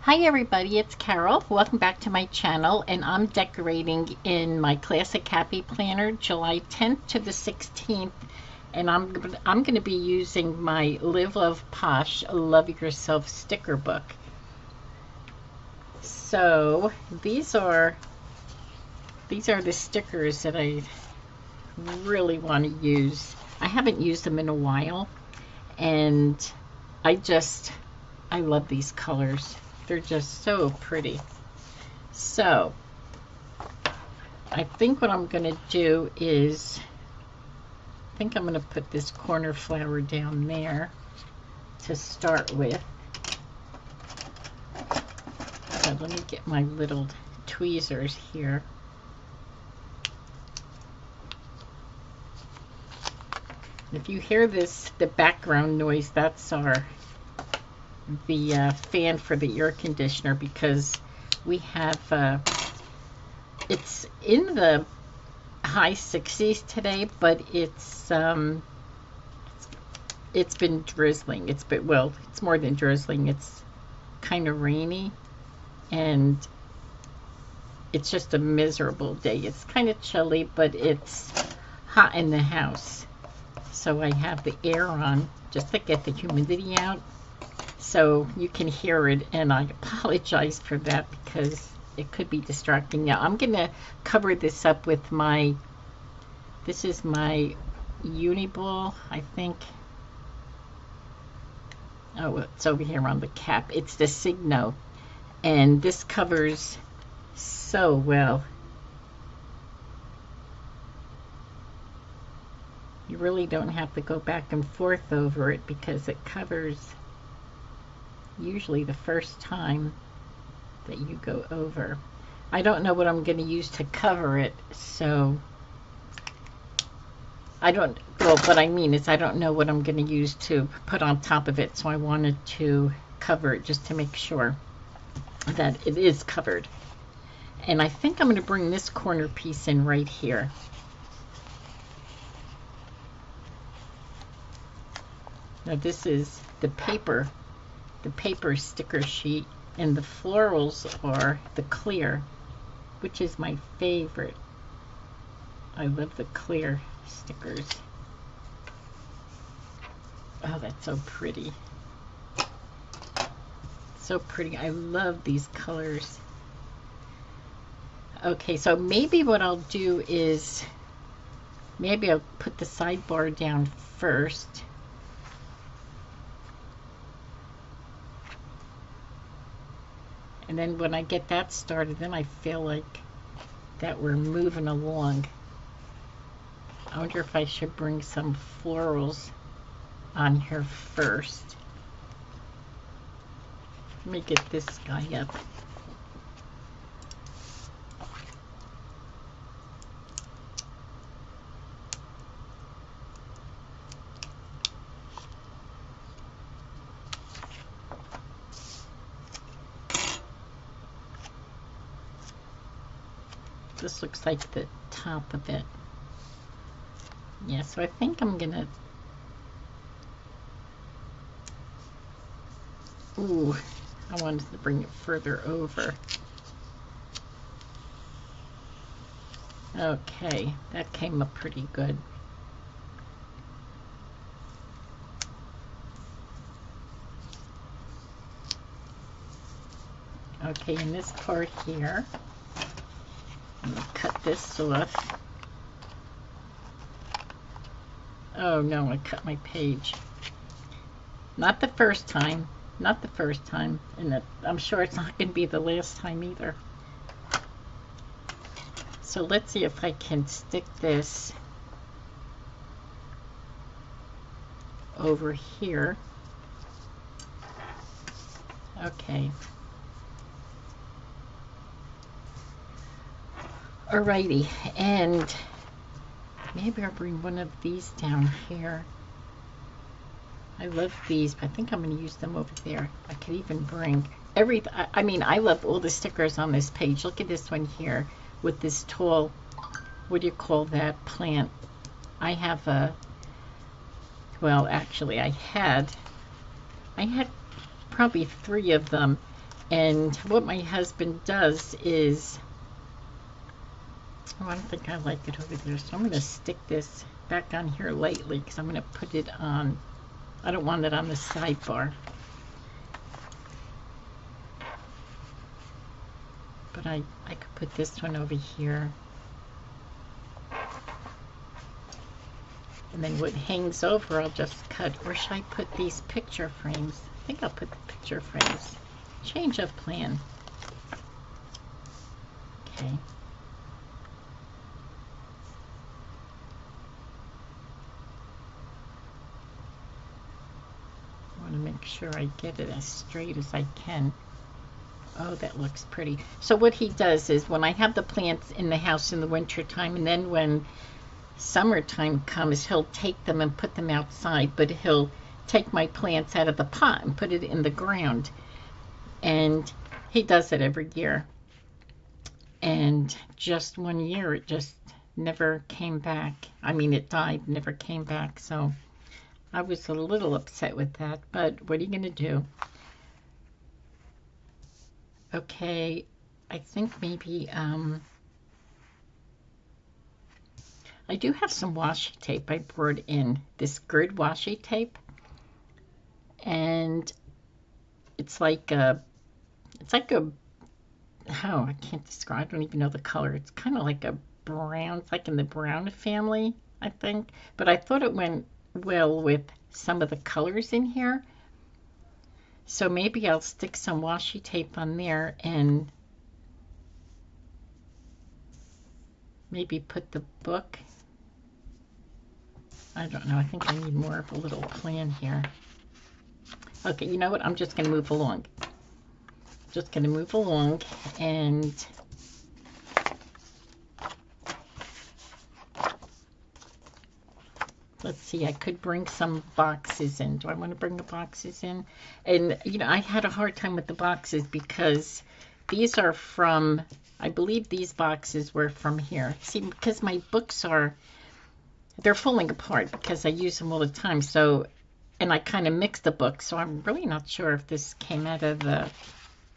Hi everybody, it's Carol. Welcome back to my channel, and I'm decorating in my Classic Happy Planner July 10th to the 16th, and I'm going to be using my Live Love Posh Love Yourself sticker book. So these are the stickers that I really want to use. I haven't used them in a while, and I love these colors. They're just so pretty. So I think what I'm going to do is, I'm going to put this corner flower down there to start with. So let me get my little tweezers here. If you hear the background noise, that's the fan for the air conditioner, because we have it's in the high 60s today, but it's been drizzling. It's more than drizzling. It's kind of rainy, and it's just a miserable day. It's kind of chilly, but it's hot in the house, so I have the air on just to get the humidity out, so you can hear it, and I apologize for that because it could be distracting. Now I'm gonna cover this up with this is my Uniball, I think. Oh, it's over here on the cap. It's the Signo, and this covers so well. You really don't have to go back and forth over it because it covers usually the first time that you go over. I don't know what I'm going to use to cover it, so what I mean is I don't know what I'm going to use to put on top of it, so I wanted to cover it just to make sure that it is covered. And I think I'm going to bring this corner piece in right here. Now this is the paper sticker sheet, and the florals are the clear, which is my favorite. I love the clear stickers. Oh, that's so pretty. So pretty. I love these colors. Okay, so maybe what I'll do is maybe I'll put the sidebar down first. And then when I get that started, then I feel like that we're moving along. I wonder if I should bring some florals on here first. Let me get this guy up. This looks like the top of it. Yeah, so I think I'm gonna, ooh, I wanted to bring it further over. Okay, that came up pretty good. Okay, in this part here, I'm gonna cut this off. Oh no, I cut my page. Not the first time. Not the first time. And I'm sure it's not going to be the last time either. So let's see if I can stick this over here. Okay. Alrighty, and maybe I'll bring one of these down here. I love these, but I think I'm going to use them over there. I could even bring I mean, I love all the stickers on this page. Look at this one here with this tall, what do you call that plant? I have well, actually I had probably 3 of them, And what my husband does is, oh, I don't think I like it over there, so I'm going to stick this back on here lightly because I'm going to put it on, I don't want it on the sidebar. But I could put this one over here. And then what hangs over, I'll just cut. Or should I put these picture frames? I think I'll put the picture frames. Change of plan. Okay. I want to make sure I get it as straight as I can. Oh, that looks pretty. So what he does is when I have the plants in the house in the winter time, and then when summertime comes, he'll take them and put them outside, but he'll take my plants out of the pot and put it in the ground. And he does it every year. And just one year, it just never came back. I mean, it died, never came back. So I was a little upset with that, but what are you going to do? Okay, I think maybe, I do have some washi tape I brought in, this grid washi tape, and it's like a, oh, I can't describe, I don't even know the color. It's kind of like a brown, it's like in the brown family, I think, but I thought it went well with some of the colors in here. So maybe I'll stick some washi tape on there and maybe put the book. I don't know. I think I need more of a little plan here. Okay, you know what? I'm just going to move along. Just going to move along and let's see, I could bring some boxes in. Do I want to bring the boxes in? And, you know, I had a hard time with the boxes because these are from, I believe these boxes were from here. See, because my books are, they're falling apart because I use them all the time. So, and I kind of mix the books. So I'm really not sure if this came out of the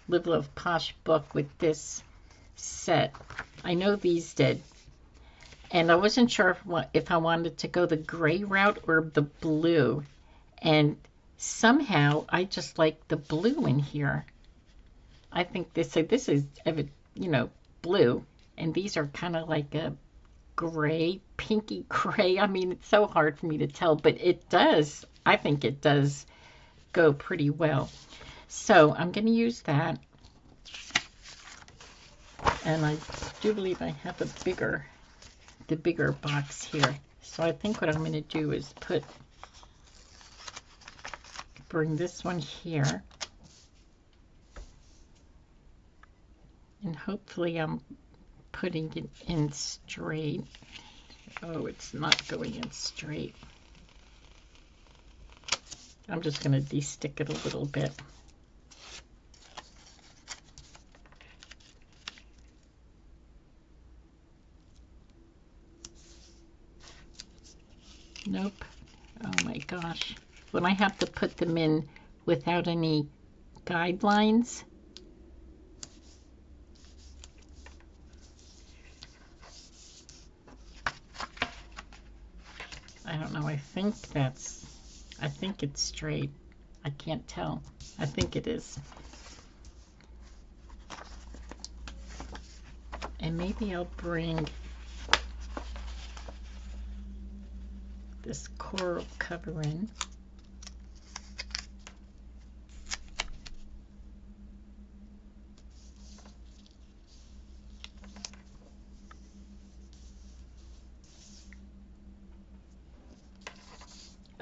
Live Love Posh book with this set. I know these did. And I wasn't sure if I wanted to go the gray route or the blue. And somehow I just like the blue in here. I think this is, you know, blue. And these are kind of like a gray, pinky gray. I mean, it's so hard for me to tell, but it does. I think it does go pretty well. So I'm going to use that. And I do believe I have the bigger box here. So I think what I'm going to do is bring this one here. And hopefully I'm putting it in straight. Oh, it's not going in straight. I'm just going to de-stick it a little bit. Nope. Oh my gosh. When I have to put them in without any guidelines, I don't know. I think it's straight. I can't tell. I think it is. And maybe I'll bring this coral cover in.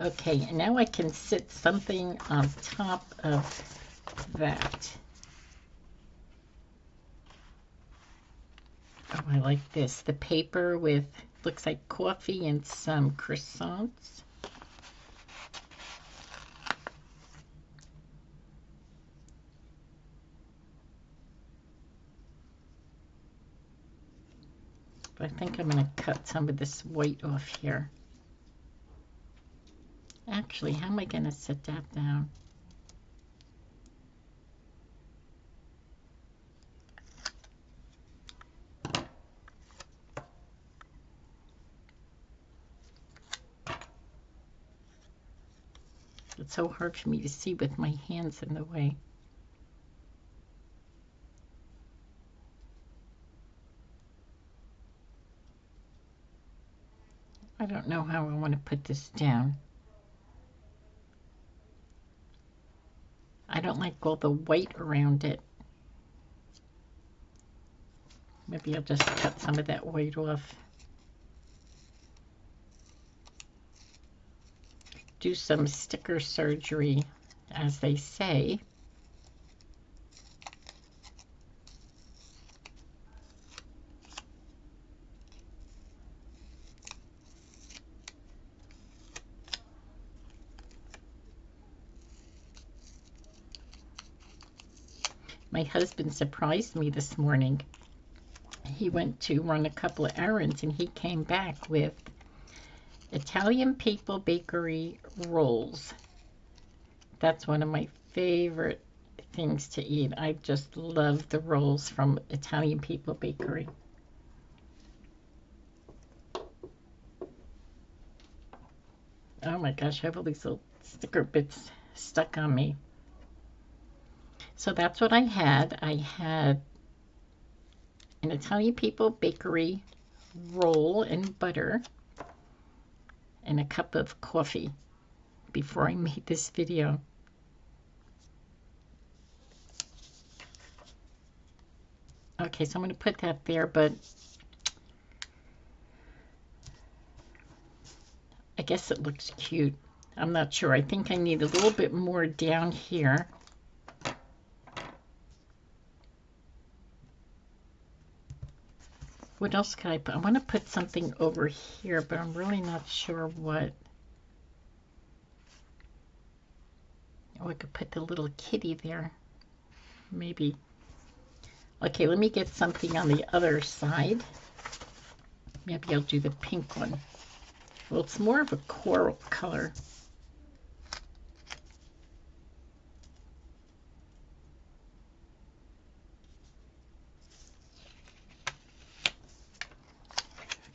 Okay, and now I can sit something on top of that. Oh, I like this. The paper with, looks like coffee and some croissants. But I think I'm going to cut some of this white off here. Actually, how am I going to set that down? It's so hard for me to see with my hands in the way. I don't know how I want to put this down. I don't like all the white around it. Maybe I'll just cut some of that white off. Do some sticker surgery, as they say. My husband surprised me this morning. He went to run a couple of errands and he came back with Italian People Bakery rolls. That's one of my favorite things to eat. I just love the rolls from Italian People Bakery. Oh my gosh, I have all these little sticker bits stuck on me. So that's what I had. I had an Italian People Bakery roll and butter and a cup of coffee before I made this video. Okay, so I'm going to put that there, but I guess it looks cute. I'm not sure. I think I need a little bit more down here. What else can I put? I want to put something over here, but I'm really not sure what. Oh, I could put the little kitty there. Maybe. Okay, let me get something on the other side. Maybe I'll do the pink one. Well, it's more of a coral color.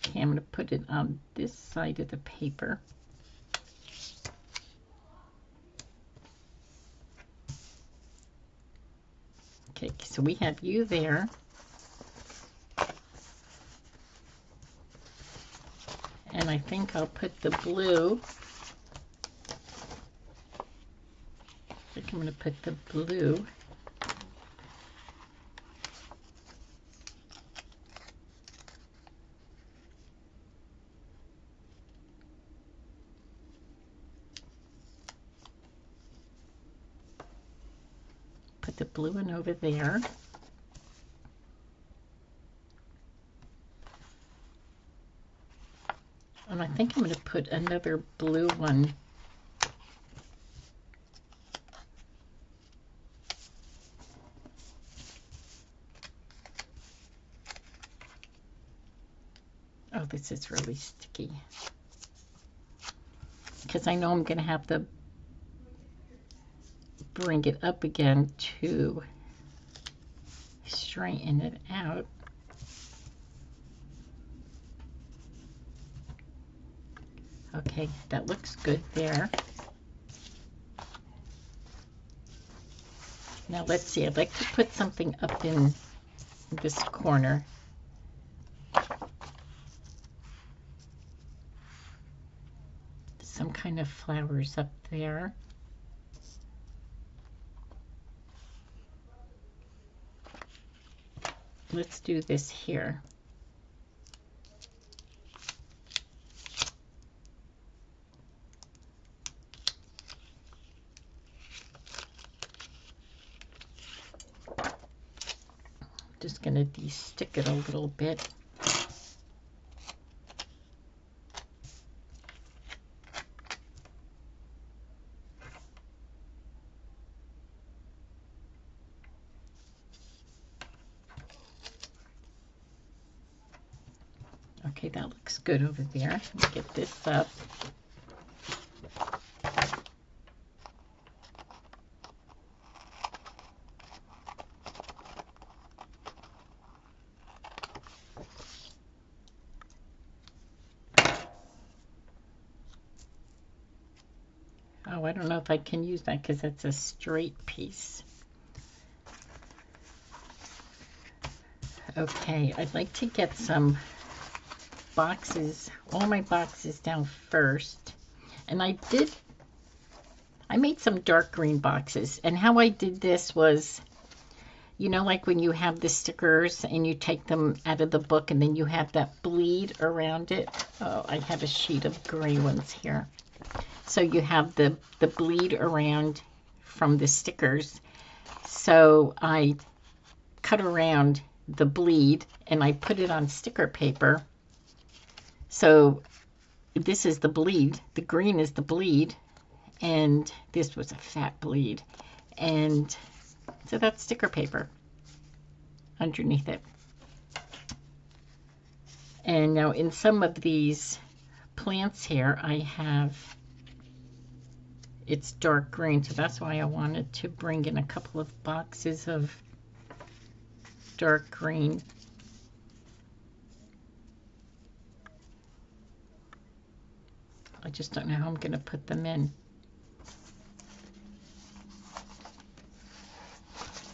Okay, I'm going to put it on this side of the paper. Okay, so we have you there. And I think I'll put the blue. I think I'm going to put the blue. Put the blue one over there. And I think I'm going to put another blue one . Oh, this is really sticky. Because I know I'm going to have to bring it up again to straighten it out. Okay, that looks good there. Now let's see, I'd like to put something up in this corner. Some kind of flowers up there. Let's do this here. Just going to de-stick it a little bit. Okay, that looks good over there. Let me get this up. don't know if I can use that because that's a straight piece. Okay, I'd like to get some boxes, all my boxes down first. And I made some dark green boxes. And how I did this was, you know, like when you have the stickers and you take them out of the book and then you have that bleed around it. Oh, I have a sheet of gray ones here. So you have the bleed around from the stickers. So I cut around the bleed and I put it on sticker paper. So this is the bleed. The green is the bleed. And this was a fat bleed. And so that's sticker paper underneath it. And now in some of these plants here, I have, it's dark green, so that's why I wanted to bring in a couple of boxes of dark green. I just don't know how I'm going to put them in.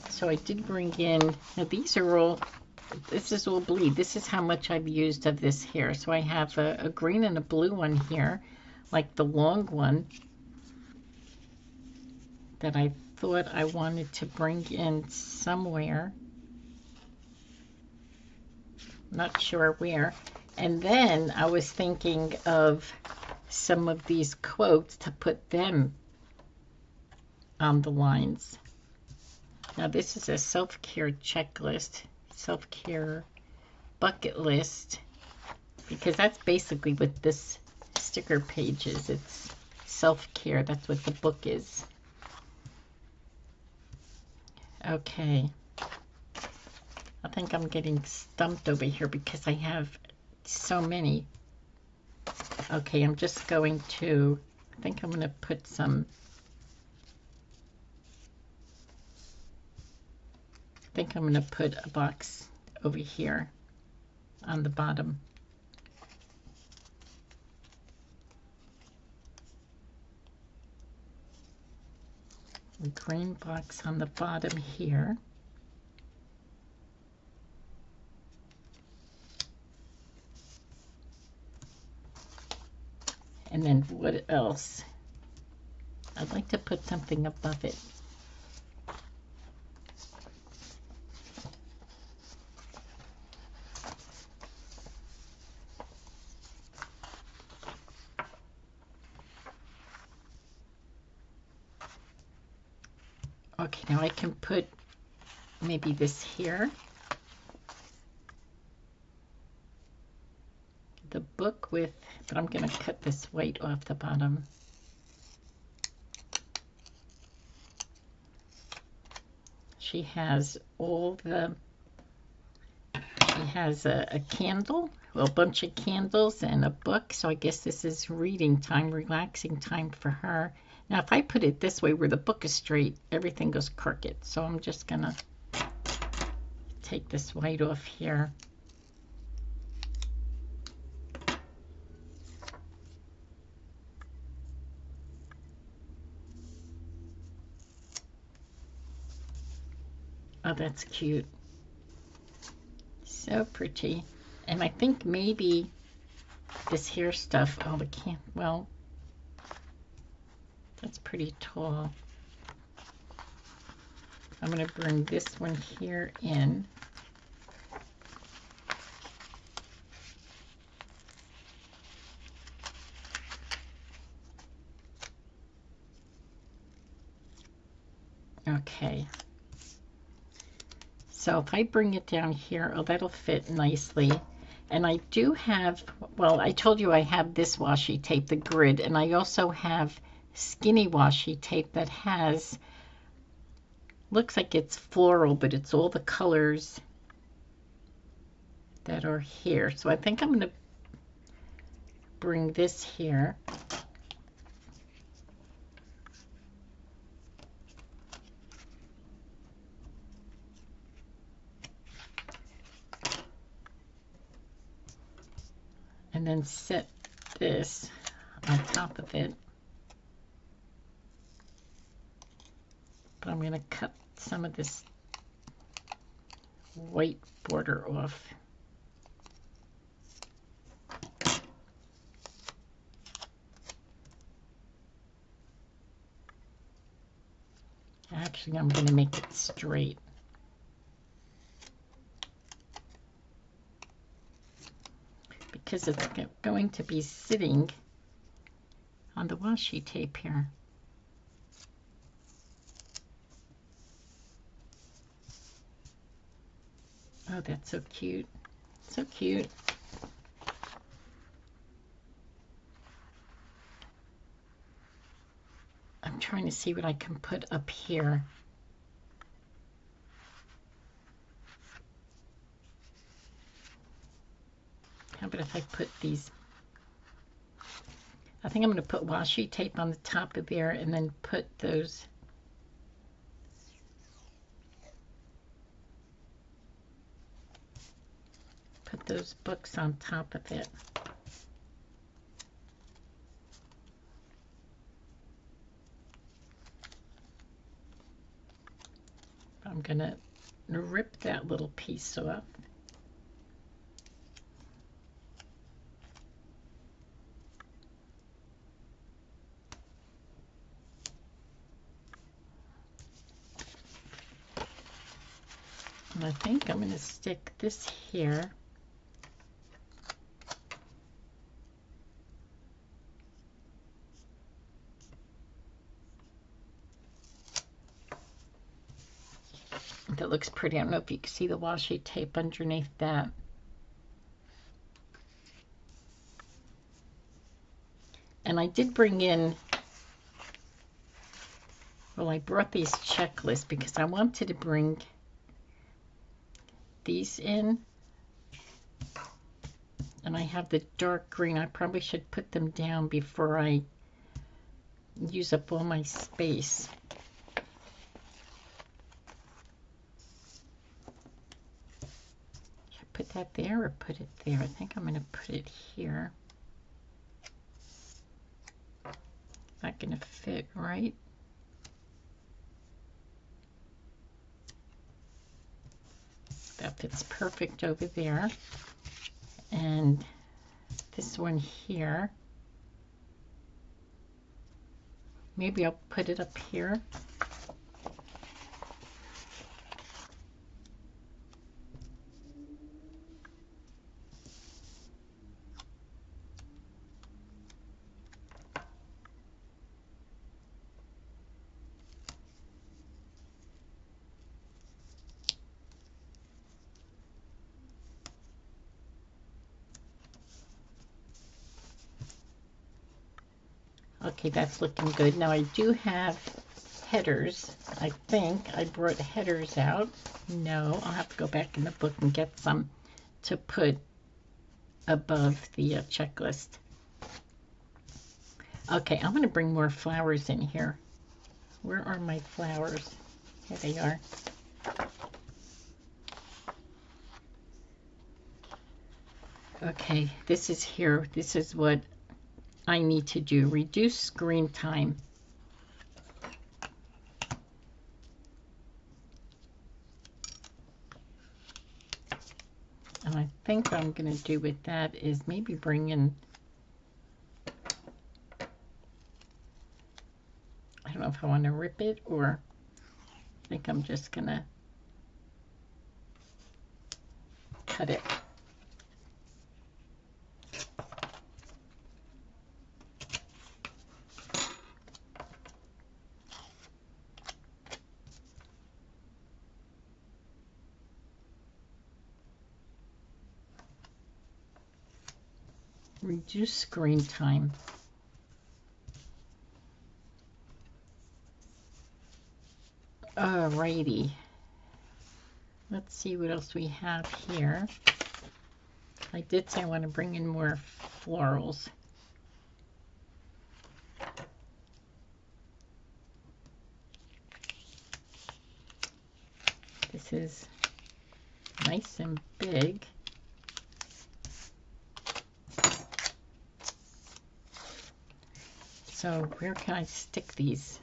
So I did bring in, now these are all, this is all bleed. This is how much I've used of this here. So I have a green and a blue one here, like the long one that I thought I wanted to bring in somewhere. Not sure where. And then I was thinking of some of these quotes to put them on the lines. Now this is a self-care checklist, self-care bucket list, because that's basically what this sticker page is. It's self-care. That's what the book is. Okay. I think I'm getting stumped over here because I have so many. Okay, I'm just going to, I think I'm going to put some, I think I'm going to put a box over here on the bottom. A green box on the bottom here. And then what else? I'd like to put something above it. Okay, now I can put maybe this here. The book with, but I'm going to cut this white off the bottom. She has all the, she has a candle, well, a bunch of candles and a book. So I guess this is reading time, relaxing time for her. Now, if I put it this way where the book is straight, everything goes crooked. So I'm just going to take this white off here. Oh, that's cute. So pretty. And I think maybe this hair stuff, oh, the can, well, that's pretty tall. I'm going to bring this one here in. Okay. So if I bring it down here, oh, that'll fit nicely. And I do have, well, I told you I have this washi tape, the grid, and I also have skinny washi tape that has, looks like it's floral, but it's all the colors that are here. So I think I'm going to bring this here. And then set this on top of it. But I'm going to cut some of this white border off. Actually, I'm going to make it straight. Because it's going to be sitting on the washi tape here. Oh, that's so cute. So cute. I'm trying to see what I can put up here. How about if I put these? I think I'm going to put washi tape on the top of there and then put those books on top of it. I'm going to rip that little piece off. And I think I'm going to stick this here. That looks pretty. I don't know if you can see the washi tape underneath that. And I did bring in, well, I brought these checklists because I wanted to bring these in. And I have the dark green. I probably should put them down before I use up all my space. Should I put that there or put it there? I think I'm going to put it here. Not going to fit right. That fits perfect over there. And this one here, maybe I'll put it up here. Okay, that's looking good. Now I do have headers. I think I brought headers out. No, I'll have to go back in the book and get some to put above the checklist. Okay, I'm going to bring more flowers in here. Where are my flowers? Here they are. Okay, this is here. This is what I need to do. Reduce screen time. And I think what I'm going to do with that is maybe bring in, I don't know if I want to rip it or I think I'm just going to cut it. Reduce screen time. Alrighty. Let's see what else we have here. I did say I want to bring in more florals. This is nice and big. So where can I stick these?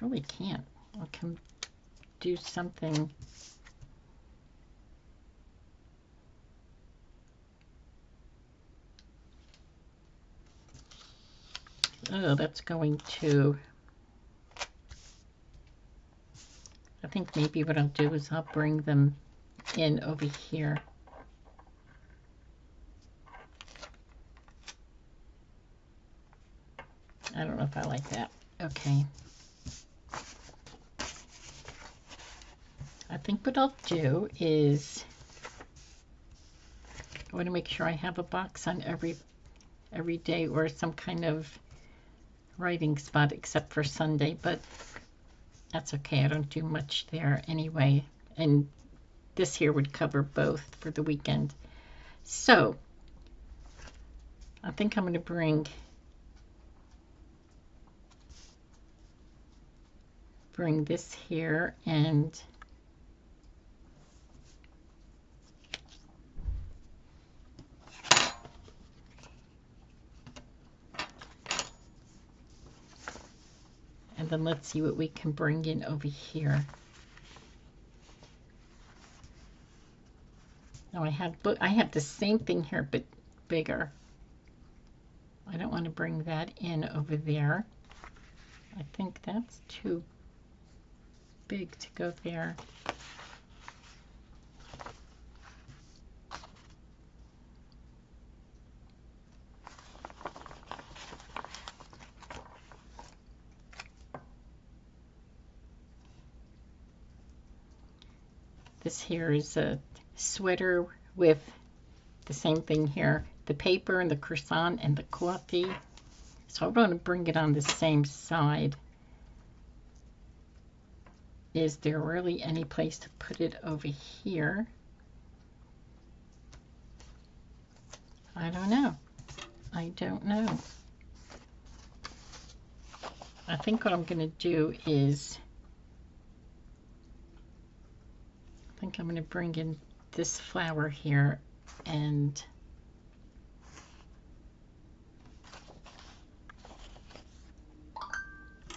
Really can't. I can do something. Oh, that's going to... I think maybe what I'll do is I'll bring them in over here. I don't know if I like that. Okay. I think what I'll do is I want to make sure I have a box on every day or some kind of writing spot except for Sunday, but that's okay. I don't do much there anyway. And this here would cover both for the weekend. So I think I'm going to bring this here and then let's see what we can bring in over here. Now I have the same thing here but bigger. I don't want to bring that in over there. I think that's too big to go there. This here is a sweater with the same thing here, the paper and the croissant and the coffee. So I want to bring it on the same side. Is there really any place to put it over here? I don't know. I don't know. I think what I'm going to do is I think I'm going to bring in this flower here and I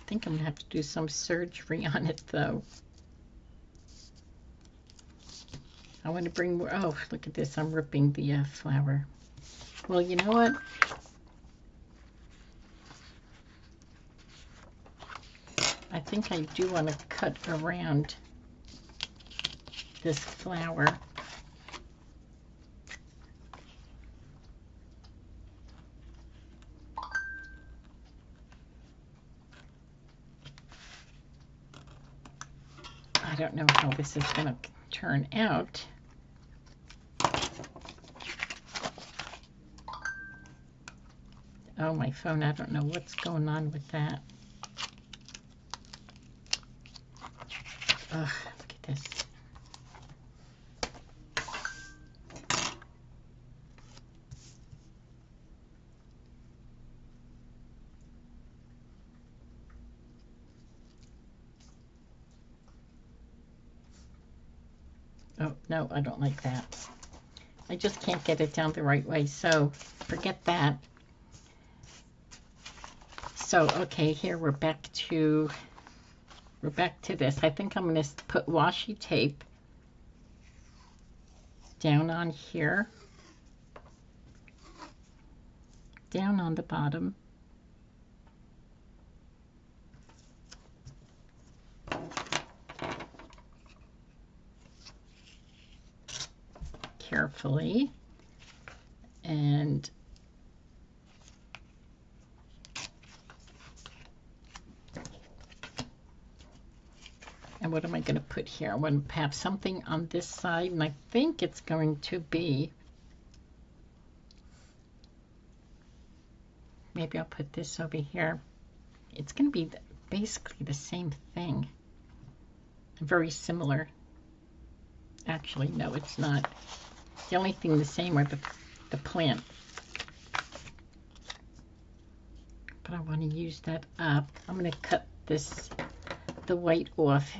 think I'm going to have to do some surgery on it though. I want to bring more. Oh, look at this. I'm ripping the flower. Well, you know what? I think I do want to cut around this flower. I don't know how this is going to turn out. Oh, my phone, I don't know what's going on with that. Ugh, look at this. Oh, no, I don't like that. I just can't get it down the right way, so forget that. So, okay, here we're back to this. I think I'm going to put washi tape down on here, down on the bottom, carefully, and what am I going to put here? I want to have something on this side, and I think it's going to be, maybe I'll put this over here. It's going to be basically the same thing. Very similar. Actually, no, it's not. The only thing the same are the plant. But I want to use that up. I'm going to cut the white off.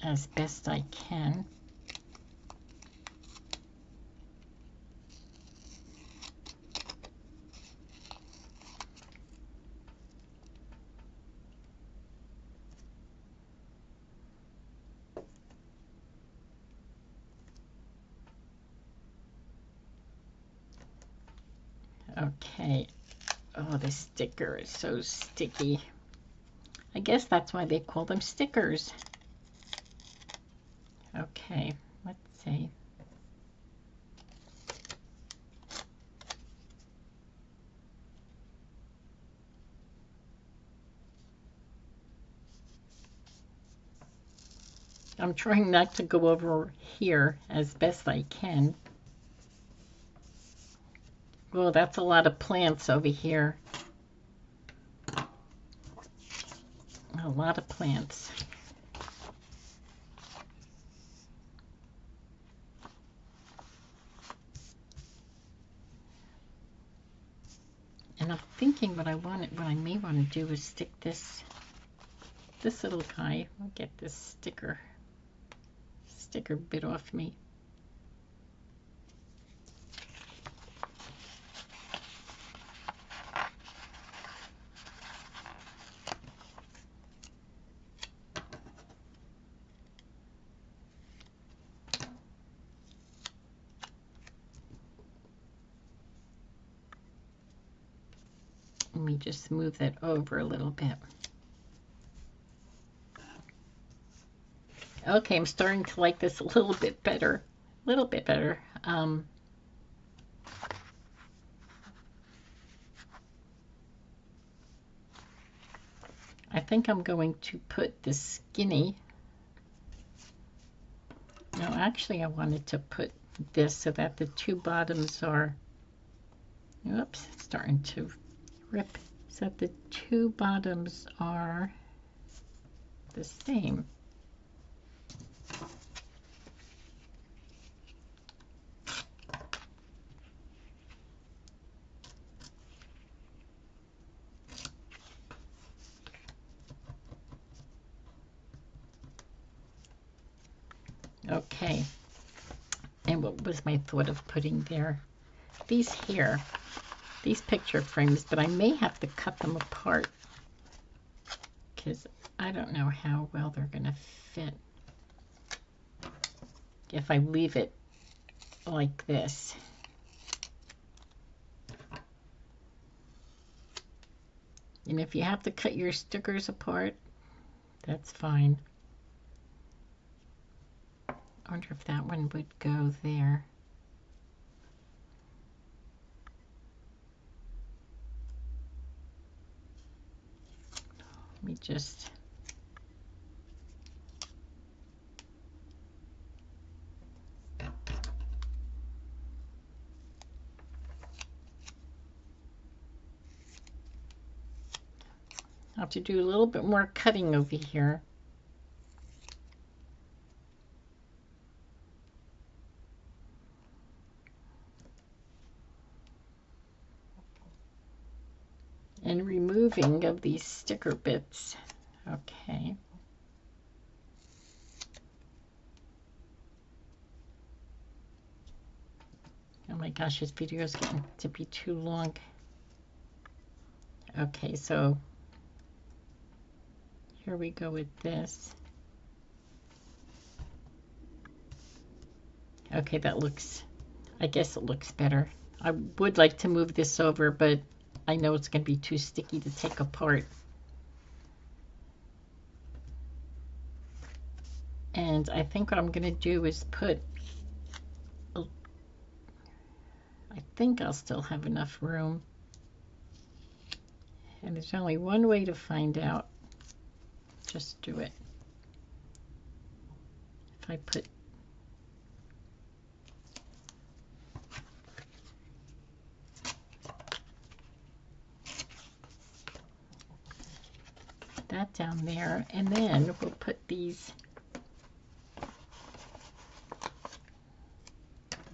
As best I can. Okay. Oh, this sticker is so sticky. I guess that's why they call them stickers. Okay, let's see. I'm trying not to go over here as best I can. Well, that's a lot of plants over here. A lot of plants. And I'm thinking what I may want to do is stick this little guy. I'll get this sticker bit off me. Let me just move that over a little bit. Okay, I'm starting to like this a little bit better. A little bit better. I think I'm going to put the skinny. No, actually I wanted to put this so that the two bottoms are, oops, it's starting to rip, so that the two bottoms are the same. Okay, and what was my thought of putting there? These here, these picture frames, but I may have to cut them apart because I don't know how well they're going to fit if I leave it like this. And if you have to cut your stickers apart, that's fine. I wonder if that one would go there. Let me just... I have to do a little bit more cutting over here. And removing of these sticker bits. Okay. Oh my gosh, this video is getting to be too long. Okay, so here we go with this. Okay, that looks, I guess it looks better. I would like to move this over, but I know it's going to be too sticky to take apart. And I think what I'm going to do is put, I think I'll still have enough room. And there's only one way to find out. Just do it. If I put that down there, and then we'll put these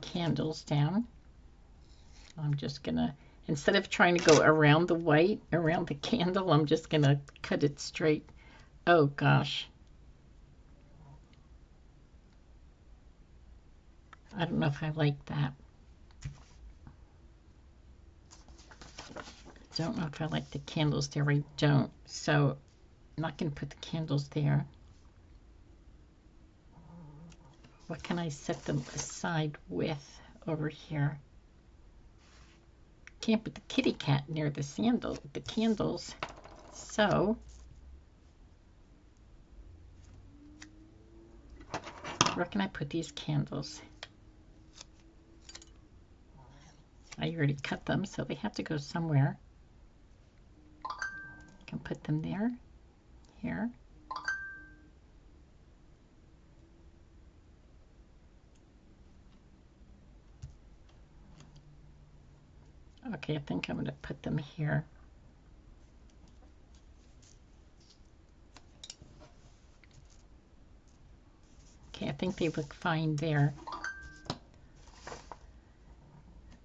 candles down. I'm just gonna, instead of trying to go around the white, around the candle, I'm just gonna cut it straight. Oh gosh. I don't know if I like that. Don't know if I like the candles there. I don't. So I'm not going to put the candles there. What can I set them aside with over here? can't put the kitty cat near the candles. So where can I put these candles? I already cut them, so they have to go somewhere. I can put them there, here. Okay, I think I'm going to put them here. Okay, I think they look fine there.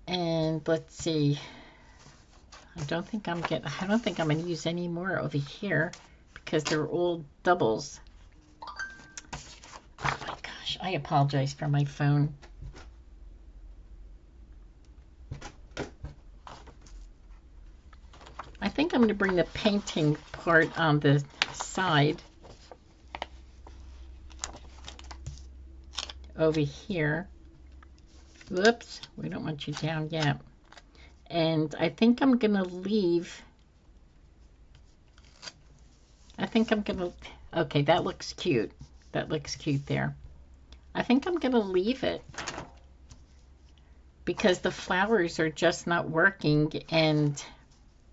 And let's see. I don't think I'm going to use any more over here because they're all doubles. Oh my gosh, I apologize for my phone. I think I'm going to bring the painting part on the side over here. Whoops, we don't want you down yet. And I think I'm going to leave. Okay, that looks cute. That looks cute there. I think I'm going to leave it because the flowers are just not working, and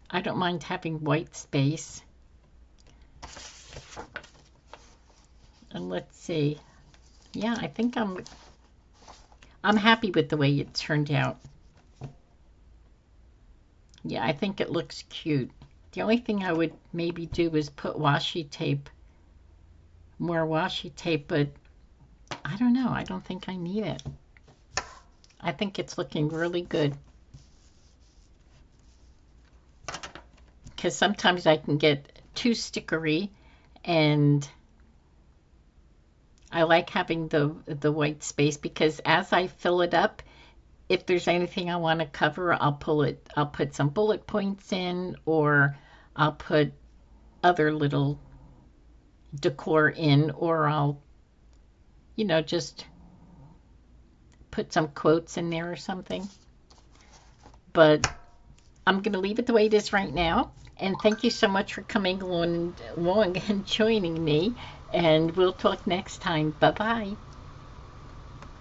I don't mind having white space. And let's see. Yeah, I think I'm happy with the way it turned out. Yeah, I think it looks cute. The only thing I would maybe do is put washi tape, more washi tape, but I don't know. I don't think I need it. I think it's looking really good. Because sometimes I can get too stickery, and I like having the white space because as I fill it up, if there's anything I want to cover, I'll put some bullet points in, or I'll put other little decor in, or I'll, just put some quotes in there or something. But I'm going to leave it the way it is right now. And thank you so much for coming along and joining me. And we'll talk next time. Bye-bye.